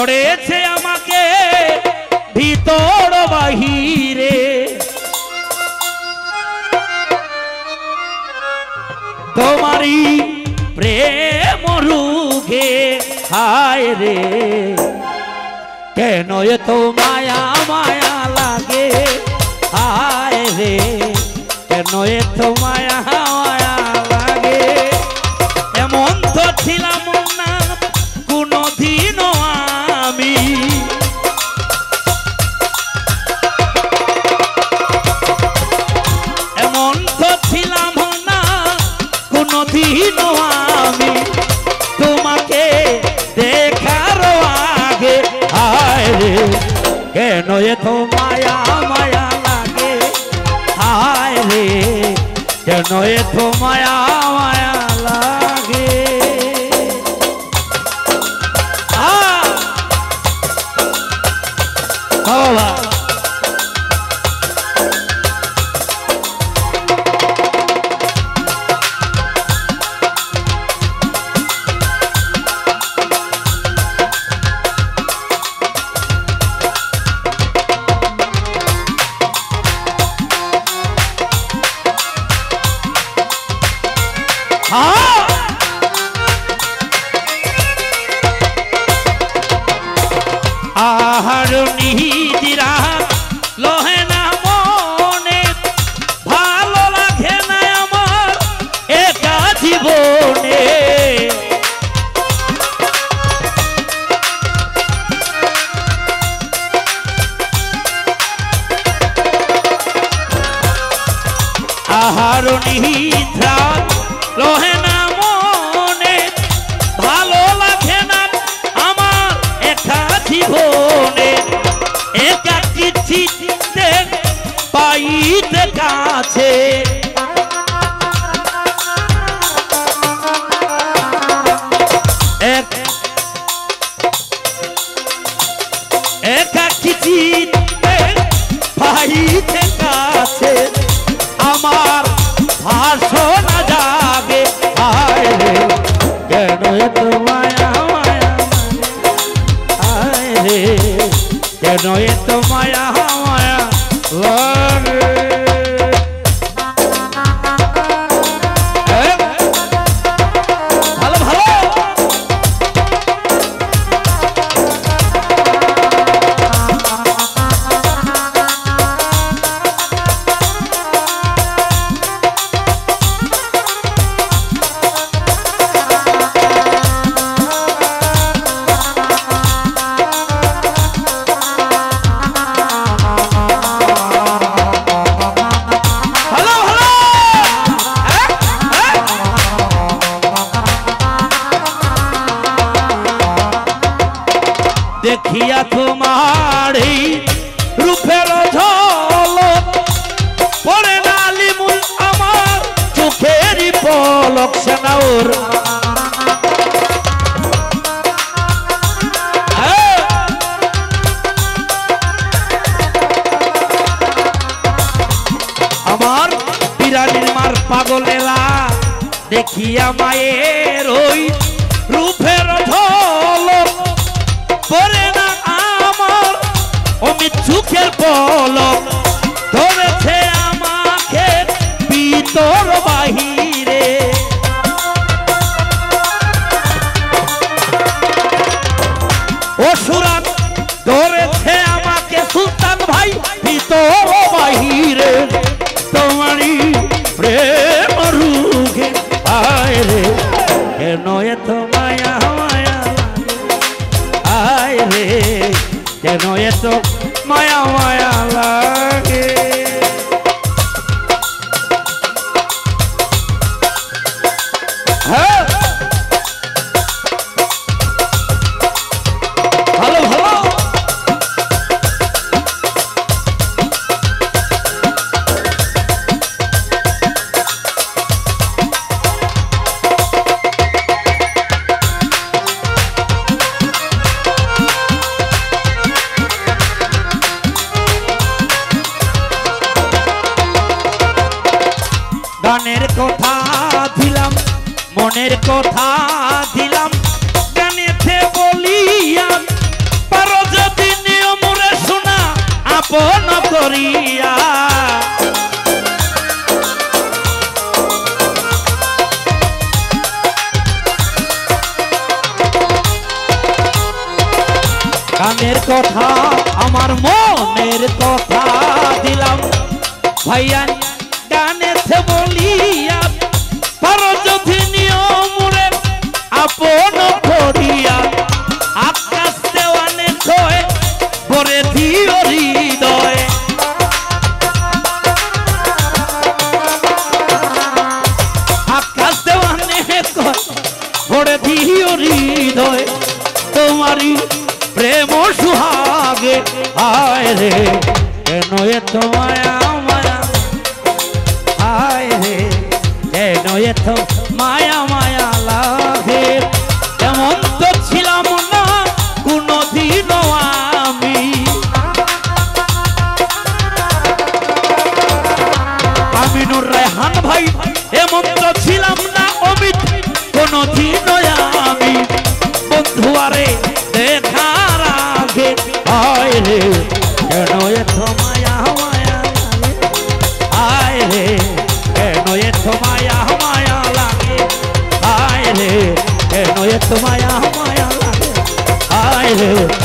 ধরেছে আমাকে ভিতর বাহিরে তোমারি প্রেম রুগে হায় রে কেন এত মায়া মায়া লাগে হায় রে কেন এত মায়া মায়া লাগে এমন তো ছিলাম না কোনদিনও আমি এমন তো ছিলাম না কোনদিনও আমি তোমাকে দেখার আগে হায় রে কেন এত মায়া মায়া লাগে হায় রে কেন এত মায়া মায়া লাগে বাবা আহার নিহিরা লোহে না মনে ভালো লাগে না আমার একা জীবনে আহার নিহিরা লোহে না মনে ভালো লাগে না আমার একা জীবনে একাকী চিত্তে পাইতে কাছে একাকী চিত্তে পাইতে কাছে আমার ভাষণা জাগে হায় রে কেন এত মায়া মায়া হায় রে কেন এত মায়া মায়া লাগে ভালো ভালো দেখিয়া তোমার রূপের ঝলক পড়ে না লিমুল আমার চোখের পলক সেনাউর আমার পিরানির মার পাগলেলা দেখিয়া মায়ের ওই রূপের ঝলক পরে না আমার অমিত চোখের পলক ধরেছে আমাকে ভিতর বাহিরে অসুরাত ধরেছে আমাকে সুলতান ভাই ভিতর বাহিরে তোমারই প্রেম রুগে আয় রে কেন এত মায়া মায়া আয় রে কেন এত মায়া মায়া লাগে ভালো ভালো গানের কথা দিলাম মনের কথা দিলাম গানেতে বলিয়া দরিয়া গানের কথা আমার মনের কথা দিলাম ভাইয়া গানেতে বলিয়া পারো যদি নিয়মরে আপন করিয়া আকাশ দেওয়ানে কয় ভরে দিও হৃদয় আকাশ দেওয়ানে কয় ভরে দিও হৃদয় তোমারি প্রেম সুহাগে আয় রে কেন এত মায়া মায়া আয় রে কেন এত মায়া মায়া লাগে এমন তো ছিলাম না কোনদিন আমি আমিনুর রেহান ভাই এমন তো ছিলাম না অমিত কোনদিন আমি বন্ধু আরে দেখার আগে আয় রে কেন এত মায়া মায়া আয় রে কেন এত মায়া মায়া লাগে আয় রে কেন এত মায়া মায়া লাগে আয় রে